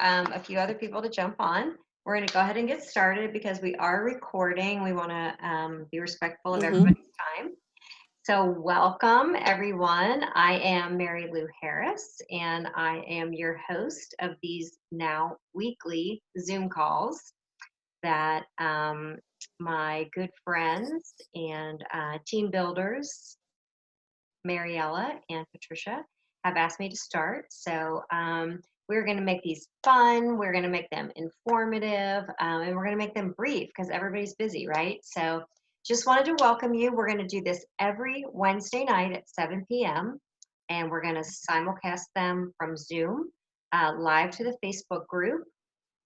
a few other people to jump on. We're going to go ahead and get started because we are recording. We want to be respectful of Mhm. everybody's time. So, welcome everyone. I am Mary Lou Harris, and I am your host of these now weekly Zoom calls that my good friends and team builders, Mariella and Patricia, have asked me to start. So, we're going to make these fun, we're going to make them informative, and we're going to make them brief because everybody's busy, right? So, just wanted to welcome you. We're going to do this every Wednesday night at 7 p.m., and we're going to simulcast them from Zoom live to the Facebook group.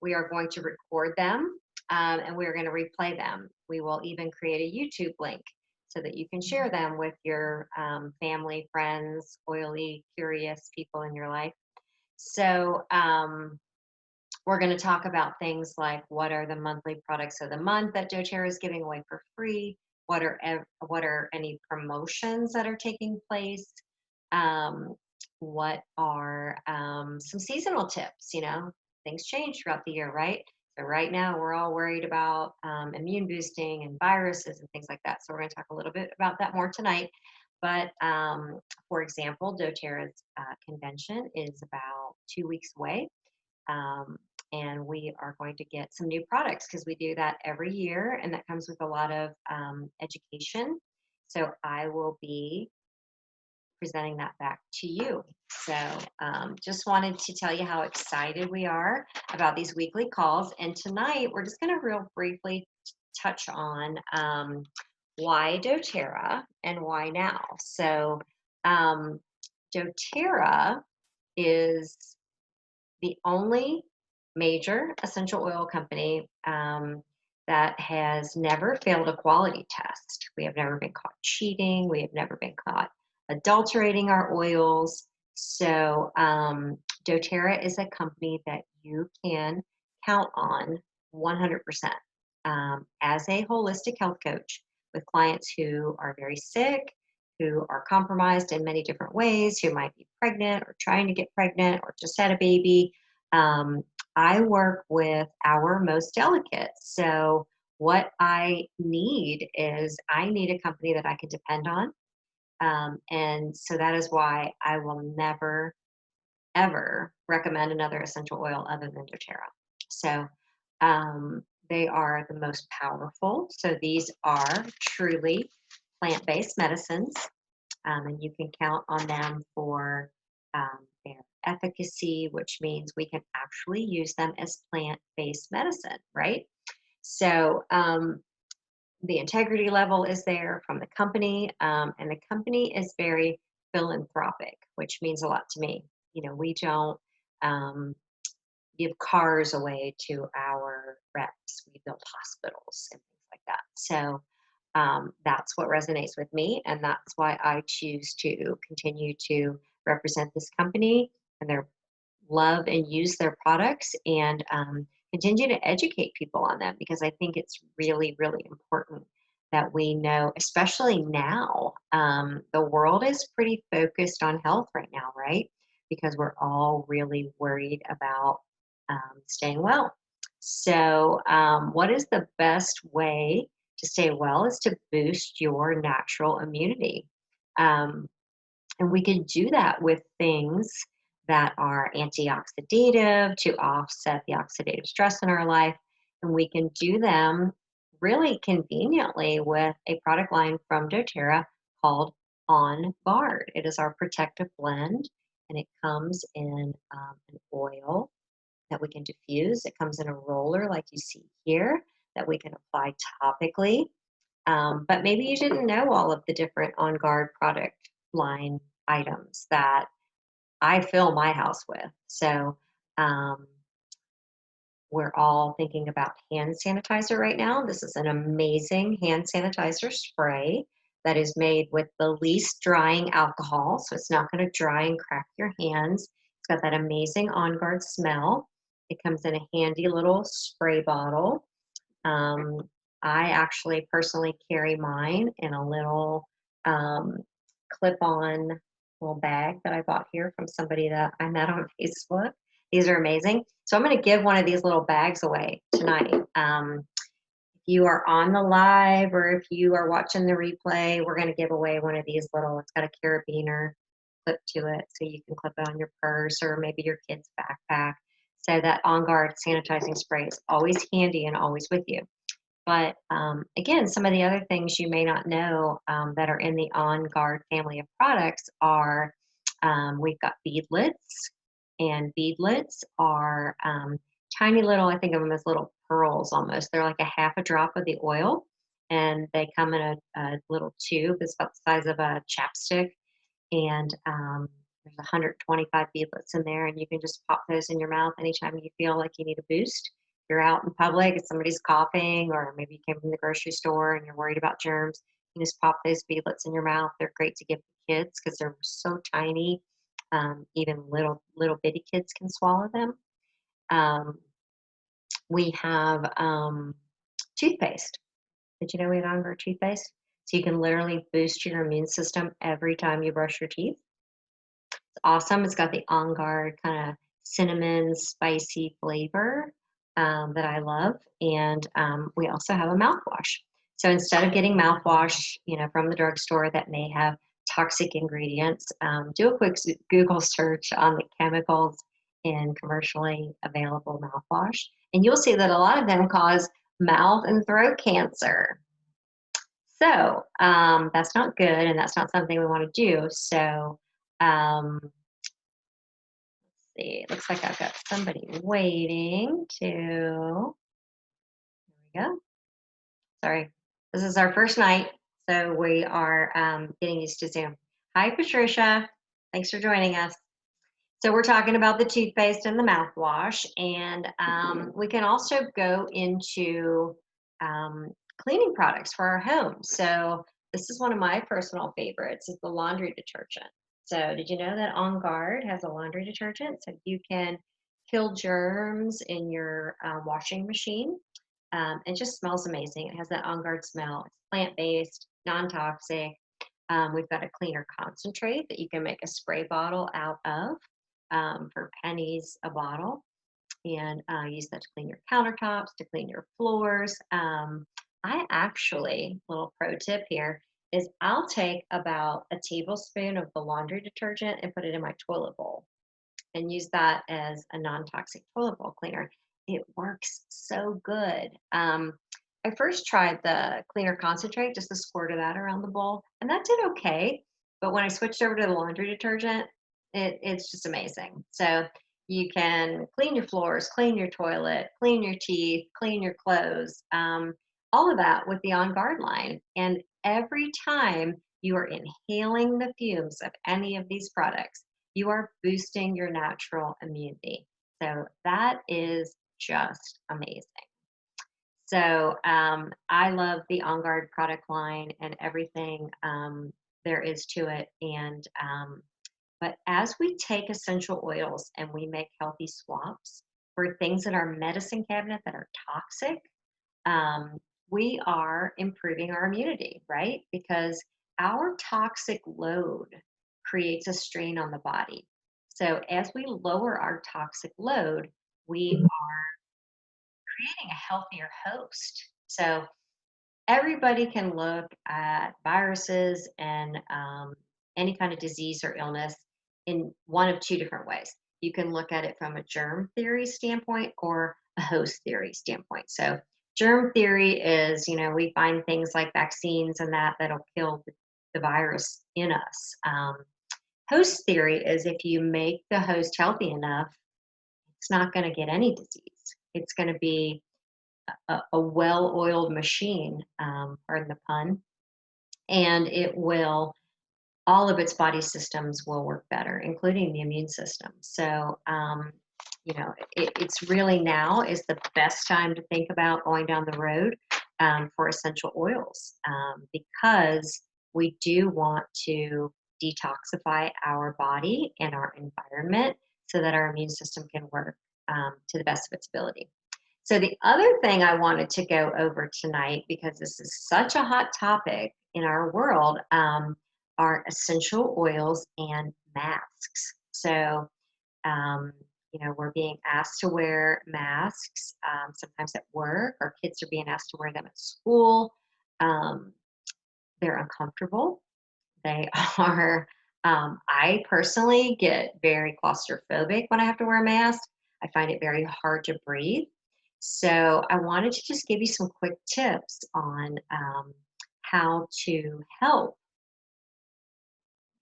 We are going to record them and we are going to replay them. We will even create a YouTube link so that you can share them with your family, friends, oily, curious people in your life. So, we're going to talk about things like what are the monthly products of the month that doTERRA is giving away for free. What are any promotions that are taking place? Um, what are some seasonal tips? Things change throughout the year, right? So right now we're all worried about immune boosting and viruses and things like that. So we're going to talk a little bit about that more tonight. But for example, doTERRA's convention is about 2 weeks away. Um, and we are going to get some new products because we do that every year, and that comes with a lot of education. So I will be presenting that back to you. So just wanted to tell you how excited we are about these weekly calls. And tonight we're just going to real briefly touch on why doTERRA and why now. So um, doTERRA is the only major essential oil company that has never failed a quality test. We have never been caught cheating. We have never been caught adulterating our oils. So, doTERRA is a company that you can count on 100% as a holistic health coach with clients who are very sick, who are compromised in many different ways, who might be pregnant or trying to get pregnant or just had a baby. Um, I work with our most delicate. So, what I need is I need a company that I can depend on. And so that is why I will never, ever recommend another essential oil other than doTERRA. So, they are the most powerful. So, these are truly plant based medicines, and you can count on them for their efficacy, which means we can actually use them as plant-based medicine, right? So the integrity level is there from the company, and the company is very philanthropic, which means a lot to me. We don't um, give cars away to our reps. We build hospitals and things like that. So that's what resonates with me, and that's why I choose to continue to represent this company and their love and use their products and continue to educate people on them because I think it's really, really important that we know, especially now. The world is pretty focused on health right now, right? Because we're all really worried about staying well. So, what is the best way to stay well is to boost your natural immunity. Um, and we can do that with things that are antioxidative to offset the oxidative stress in our life. And we can do them really conveniently with a product line from doTERRA called On Guard. It is our protective blend, and it comes in an oil that we can diffuse. It comes in a roller like you see here that we can apply topically. But maybe you didn't know all of the different On Guard product line items that I fill my house with. So um, we're all thinking about hand sanitizer right now. This is an amazing hand sanitizer spray that is made with the least drying alcohol. So it's not going to dry and crack your hands. It's got that amazing On Guard smell. It comes in a handy little spray bottle. Um, I actually personally carry mine in a little um, clip on little bag that I bought here from somebody that I met on Facebook. These are amazing. So I'm going to give one of these little bags away tonight. If you are on the live or if you are watching the replay, we're going to give away one of these little, it's got a carabiner clip to it so you can clip it on your purse or maybe your kid's backpack. So that On Guard sanitizing spray is always handy and always with you. But again, some of the other things you may not know that are in the On Guard family of products are we've got beadlets, and beadlets are tiny little, I think of them as little pearls almost. They're like a half a drop of the oil, and they come in a little tube. It's about the size of a chapstick, and there's 125 beadlets in there, and you can just pop those in your mouth anytime you feel like you need a boost. You're out in public and somebody's coughing, or maybe you came from the grocery store and you're worried about germs. You just pop those beadlets in your mouth. They're great to give to kids because they're so tiny. Even little bitty kids can swallow them. Um, we have toothpaste. Did you know we have On Guard toothpaste? So you can literally boost your immune system every time you brush your teeth. Awesome. It's got the On Guard kind of cinnamon spicy flavor that I love. And we also have a mouthwash. So instead of getting mouthwash, from the drugstore that may have toxic ingredients, do a quick Google search on the chemicals in commercially available mouthwash, and you'll see that a lot of them cause mouth and throat cancer. So that's not good, and that's not something we want to do. So let's see. It looks like I've got somebody waiting to. Here we go. Sorry, this is our first night, so we are getting used to Zoom. Hi, Patricia. Thanks for joining us. So we're talking about the toothpaste and the mouthwash, and we can also go into cleaning products for our home. So this is one of my personal favorites, is the laundry detergent. So did you know that On Guard has a laundry detergent? So you can kill germs in your washing machine. It just smells amazing. It has that On Guard smell. It's plant-based, non-toxic. We've got a cleaner concentrate that you can make a spray bottle out of for pennies a bottle, and use that to clean your countertops, to clean your floors. I actually, little pro tip here, is I'll take about a tablespoon of the laundry detergent and put it in my toilet bowl and use that as a non-toxic toilet bowl cleaner. It works so good. I first tried the cleaner concentrate, just a squirt of that around the bowl, and that did okay. But when I switched over to the laundry detergent, it's just amazing. So you can clean your floors, clean your toilet, clean your teeth, clean your clothes, all of that with the On Guard line. And every time you are inhaling the fumes of any of these products, you are boosting your natural immunity. So that is just amazing. So I love the On Guard product line and everything there is to it. And but as we take essential oils and we make healthy swaps for things in our medicine cabinet that are toxic, we are improving our immunity, right? Because our toxic load creates a strain on the body. So as we lower our toxic load, we are creating a healthier host. So everybody can look at viruses and any kind of disease or illness in one of two different ways. You can look at it from a germ theory standpoint or a host theory standpoint. So germ theory is, we find things like vaccines and that'll kill the virus in us. Host theory is if you make the host healthy enough, it's not going to get any disease. It's going to be a well-oiled machine, pardon the pun, and all of its body systems will work better, including the immune system. So, it's really now is the best time to think about going down the road for essential oils because we do want to detoxify our body and our environment so that our immune system can work to the best of its ability. So the other thing I wanted to go over tonight, because this is such a hot topic in our world, are essential oils and masks. So, we're being asked to wear masks sometimes at work. Our kids are being asked to wear them at school. Um, they're uncomfortable. They are, I personally get very claustrophobic when I have to wear a mask. I find it very hard to breathe. So I wanted to just give you some quick tips on how to help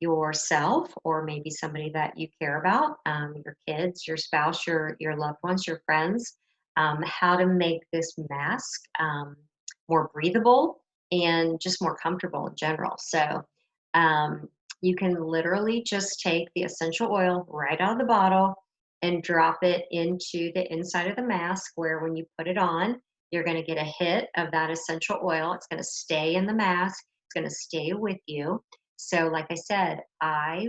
yourself or maybe somebody that you care about, your kids, your spouse, your loved ones, your friends, how to make this mask more breathable and just more comfortable in general. So um, you can literally just take the essential oil right out of the bottle and drop it into the inside of the mask, where when you put it on, you're going to get a hit of that essential oil. It's going to stay in the mask. It's going to stay with you. So, like I said, I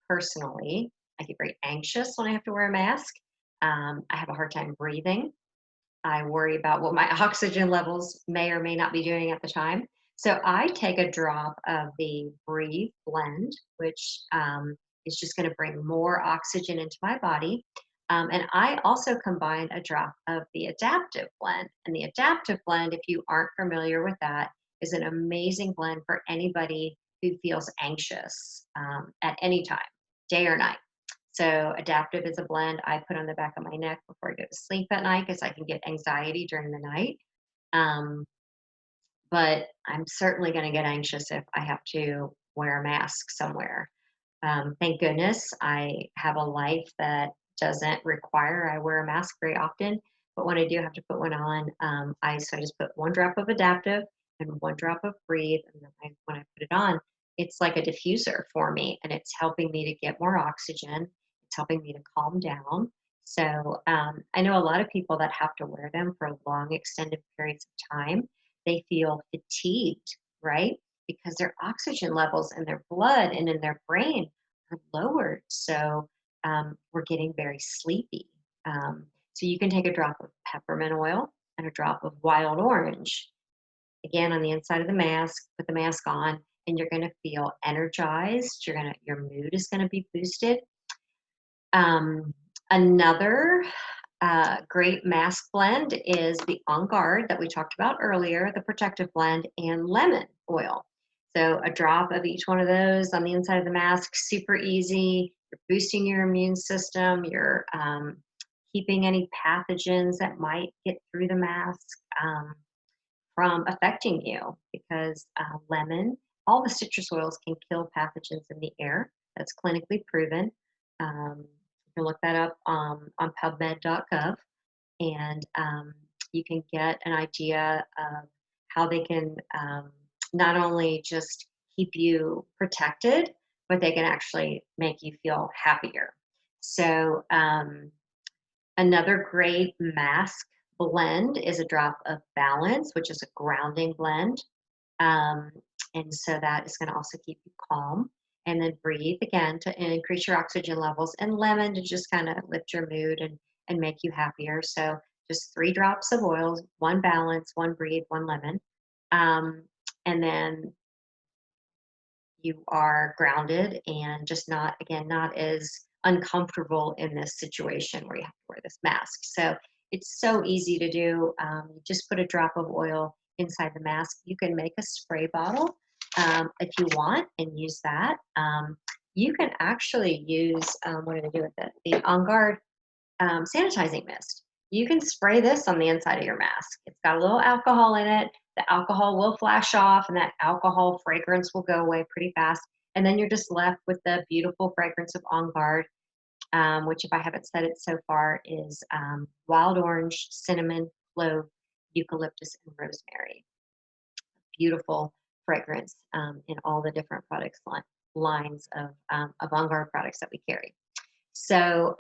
personally, I get very anxious when I have to wear a mask. I have a hard time breathing. I worry about what my oxygen levels may or may not be doing at the time. So I take a drop of the Breathe blend, which is just going to bring more oxygen into my body. And I also combine a drop of the Adaptive blend. And the Adaptive blend, if you aren't familiar with that, is an amazing blend for anybody who feels anxious at any time, day or night. So Adaptive is a blend I put on the back of my neck before I go to sleep at night because I can get anxiety during the night. Um, but I'm certainly going to get anxious if I have to wear a mask somewhere. Thank goodness I have a life that doesn't require I wear a mask very often. But when I do have to put one on, so I just put one drop of Adaptive and one drop of Breathe, and then when I put it on, it's like a diffuser for me, and it's helping me to get more oxygen. It's helping me to calm down. So I know a lot of people that have to wear them for long, extended periods of time. They feel fatigued, right? Because their oxygen levels in their blood and in their brain are lowered. So we're getting very sleepy. So you can take a drop of peppermint oil and a drop of wild orange, again on the inside of the mask, put the mask on, and you're going to feel energized. Your mood is going to be boosted. Another great mask blend is the On Guard that we talked about earlier, the protective blend, and lemon oil. So a drop of each one of those on the inside of the mask, super easy. You're boosting your immune system. You're keeping any pathogens that might get through the mask from affecting you, because lemon, all the citrus oils can kill pathogens in the air. That's clinically proven. You can look that up on PubMed.gov, and you can get an idea of how they can not only just keep you protected, but they can actually make you feel happier. So, another great mask blend is a drop of Balance, which is a grounding blend. Um, and so that is going to also keep you calm. And then Breathe again to increase your oxygen levels, and Lemon to just kind of lift your mood and make you happier. So just 3 drops of oils, one Balance, one Breathe, one Lemon. Um, and then you are grounded and just not, again, not as uncomfortable in this situation where you have to wear this mask. So it's so easy to do. You just put a drop of oil inside the mask. You can make a spray bottle if you want and use that. You can actually use, what do they do with it? The On Guard sanitizing mist. You can spray this on the inside of your mask. It's got a little alcohol in it. The alcohol will flash off, and that alcohol fragrance will go away pretty fast. And then you're just left with the beautiful fragrance of On Guard, which, if I haven't said it so far, is wild orange, cinnamon, clove, eucalyptus, and rosemary. Beautiful fragrance in all the different lines of On Guard products that we carry. So,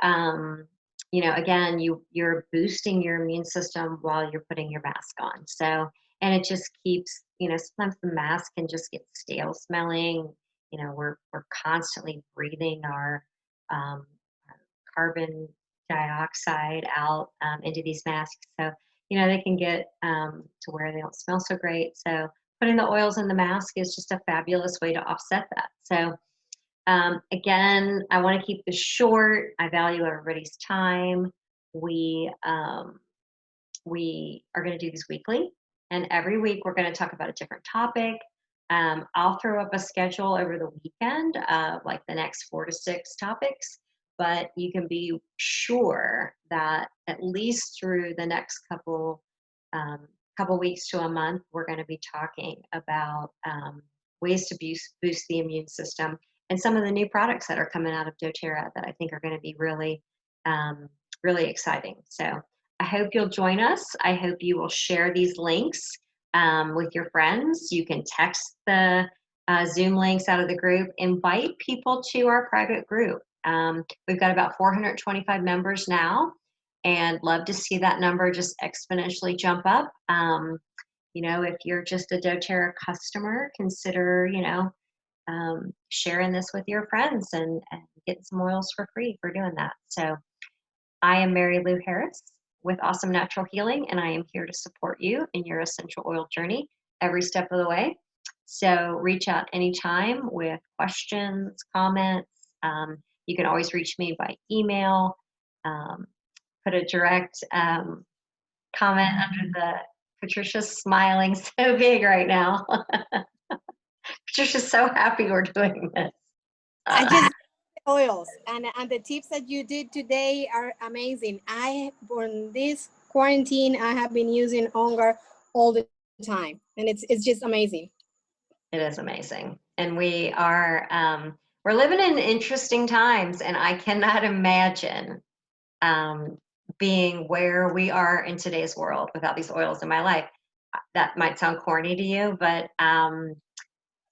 again, you're boosting your immune system while you're putting your mask on. So, and it just keeps, sometimes the mask can just get stale smelling. We're constantly breathing our carbon dioxide out into these masks. So, they can get to where they don't smell so great. So, putting the oils in the mask is just a fabulous way to offset that. So, Again, I want to keep this short. I value everybody's time. We are going to do these weekly, and every week we're going to talk about a different topic. I'll throw up a schedule over the weekend of like the next 4 to 6 topics, but you can be sure that at least through the next couple weeks to a month, we're going to be talking about ways to boost the immune system and some of the new products that are coming out of doTERRA that I think are going to be really exciting. So I hope you'll join us. I hope you will share these links with your friends. You can text the Zoom links out of the group. Invite people to our private group. We've got about 425 members now, and love to see that number just exponentially jump up. If you're just a doTERRA customer, consider, sharing this with your friends and getting some oils for free for doing that. So I am Mary Lou Harris with Awesome Natural Healing, and I am here to support you in your essential oil journey every step of the way. So reach out anytime with questions, comments. You can always reach me by email. Put a direct comment under the Patricia's smiling so big right now. Patricia's so happy we're doing this. I just oils and the tips that you did today are amazing. On this quarantine, I have been using On Guard all the time, and it's just amazing. It is amazing, and we're living in interesting times, and I cannot imagine being where we are in today's world without these oils in my life. That might sound corny to you, but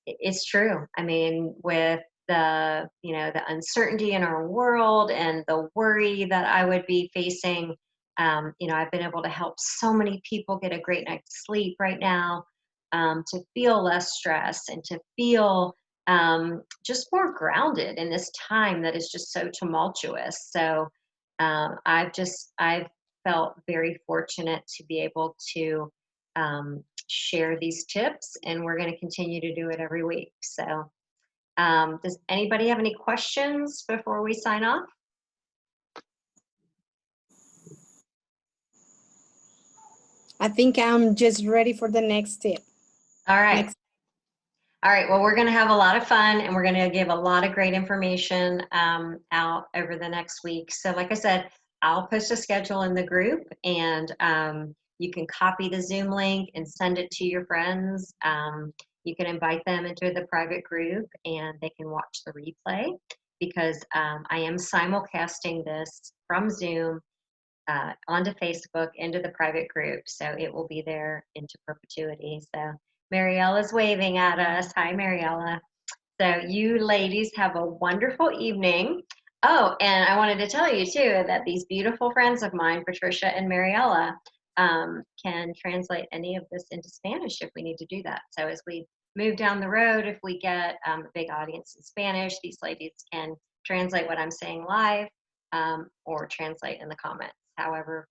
it's true. I mean, with the uncertainty in our world and the worry that I would be facing, I've been able to help so many people get a great night's sleep right now, to feel less stress and to feel just more grounded in this time that is just so tumultuous. So I've felt very fortunate to be able to share these tips, and we're going to continue to do it every week. So does anybody have any questions before we sign off? I think I'm just ready for the next tip. All right. All right, well, we're going to have a lot of fun, and we're going to give a lot of great information out over the next week. So like I said, I'll post a schedule in the group, and you can copy the Zoom link and send it to your friends. You can invite them into the private group, and they can watch the replay, because I am simulcasting this from Zoom onto Facebook into the private group. So it will be there into perpetuity. So Mariella's waving at us. Hi, Mariella. So you ladies have a wonderful evening. Oh, and I wanted to tell you too that these beautiful friends of mine, Patricia and Mariella, can translate any of this into Spanish if we need to do that. So as we move down the road, if we get a big audience in Spanish, these ladies can translate what I'm saying live, or translate in the comments. However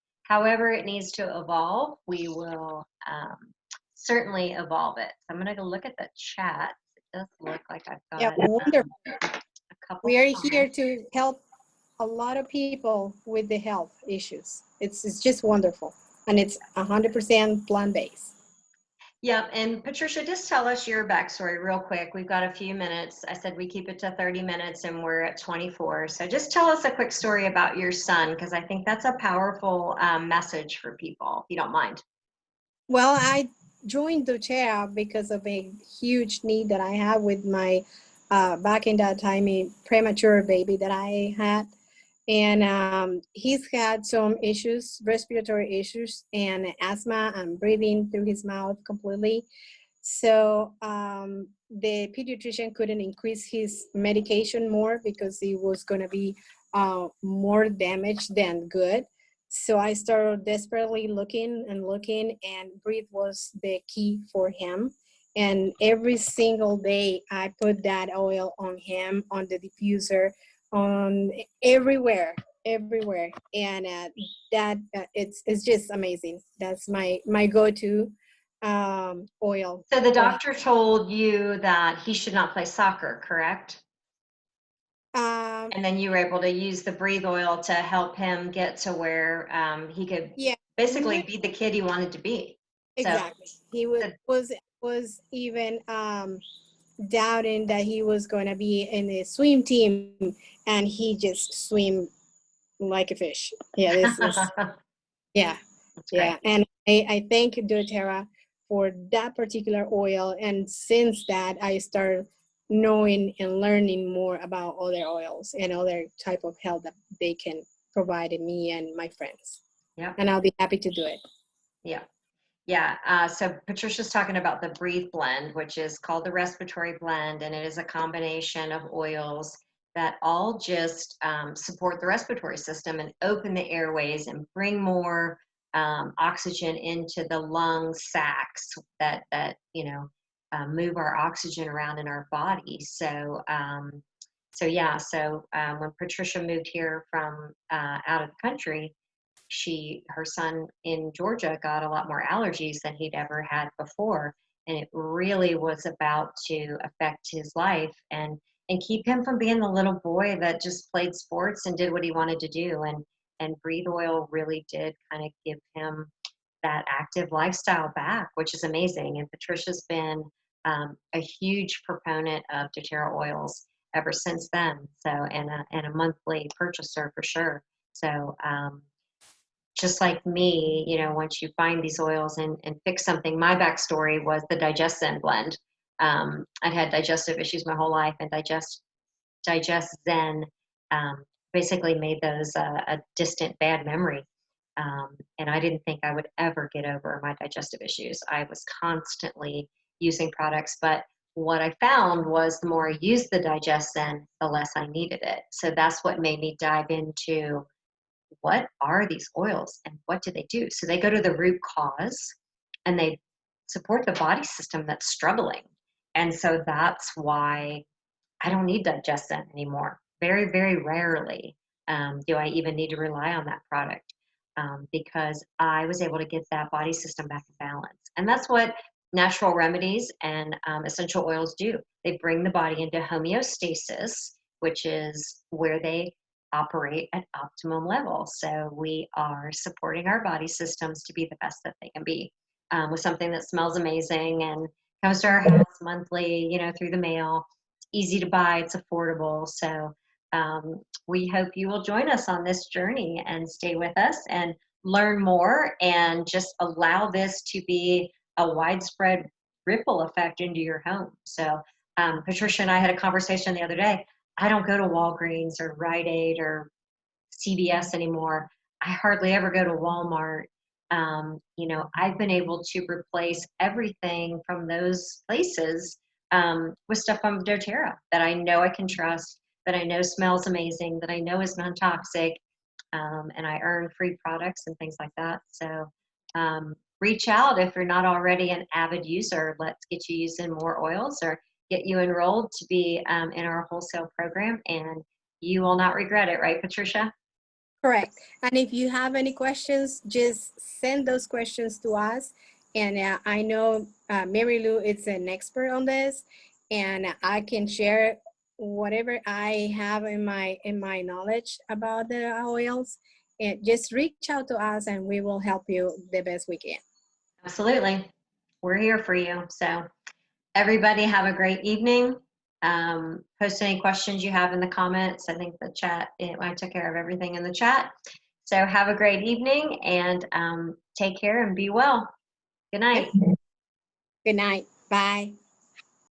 it needs to evolve, we will certainly evolve it. So I'm going to go look at the chat. It does look like I've got wonderful. A couple. We are here to help a lot of people with the health issues. It's just wonderful, and it's 100% plant-based. Yep, and Patricia, just tell us your backstory real quick. We've got a few minutes. I said we keep it to 30 minutes, and we're at 24. So just tell us a quick story about your son, because I think that's a powerful message for people, if you don't mind. Well, I joined doTERRA because of a huge need that I have with my, back in that time, a premature baby that I had. And he's had some issues, respiratory issues, and asthma and breathing through his mouth completely. So the pediatrician couldn't increase his medication more because he was going to be more damaged than good. So I started desperately looking, and breathe was the key for him. And every single day I put that oil on him, on the diffuser, on everywhere. And it's just amazing. That's my go-to oil. So the doctor told you that he should not play soccer, correct? And then you were able to use the Breathe oil to help him get to where he could Yeah. basically Mhm. be the kid he wanted to be. So, Exactly. He was the- was even doubting that he was going to be in the swim team, and he just swim like a fish. Yeah, this is yeah, that's great. yeah. And I thank doTERRA for that particular oil, and since that I started knowing and learning more about other oils and other type of help that they can provide me and my friends. Yep. And I'll be happy to do it. Yeah. Yeah. So Patricia's talking about the Breathe blend, which is called the respiratory blend, and it is a combination of oils that all just support the respiratory system and open the airways and bring more oxygen into the lung sacs that move our oxygen around in our body. So when Patricia moved here from out of the country, her son in Georgia got a lot more allergies than he'd ever had before, and it really was about to affect his life and keep him from being the little boy that just played sports and did what he wanted to do. And Breathe Oil really did kind of give him that active lifestyle back, which is amazing. And Patricia's been a huge proponent of doTERRA oils ever since then. So, and a monthly purchaser for sure. So, just like me, once you find these oils and fix something, my backstory was the Digest-Zen blend. I'd had digestive issues my whole life, and Digest-Zen basically made those a distant bad memory. And I didn't think I would ever get over my digestive issues. I was constantly using products, but what I found was the more I used the Digest-Zen, the less I needed it. So that's what made me dive into what are these oils and what do they do? So they go to the root cause and they support the body system that's struggling. And so that's why I don't need Digestin anymore. Very, very rarely do I even need to rely on that product because I was able to get that body system back in balance. And that's what natural remedies and essential oils do. They bring the body into homeostasis, which is where they operate at optimum level. So we are supporting our body systems to be the best that they can be with something that smells amazing and comes to our house monthly, through the mail. It's easy to buy, it's affordable. So we hope you will join us on this journey and stay with us and learn more and just allow this to be a widespread ripple effect into your home. So Patricia and I had a conversation the other day. I don't go to Walgreens or Rite Aid or CVS anymore. I hardly ever go to Walmart. I've been able to replace everything from those places with stuff from doTERRA that I know I can trust, that I know smells amazing, that I know is non-toxic, and I earn free products and things like that. So reach out if you're not already an avid user. Let's get you using more oils or get you enrolled to be in our wholesale program, and you will not regret it, right, Patricia? Correct. And if you have any questions, just send those questions to us. And I know Mary Lou is an expert on this, and I can share whatever I have in my knowledge about the oils. And just reach out to us, and we will help you the best we can. Absolutely. We're here for you. So everybody have a great evening. Post any questions you have in the comments. I think the chat, I took care of everything in the chat. So have a great evening and take care and be well. Good Yep. night. Good night. Bye.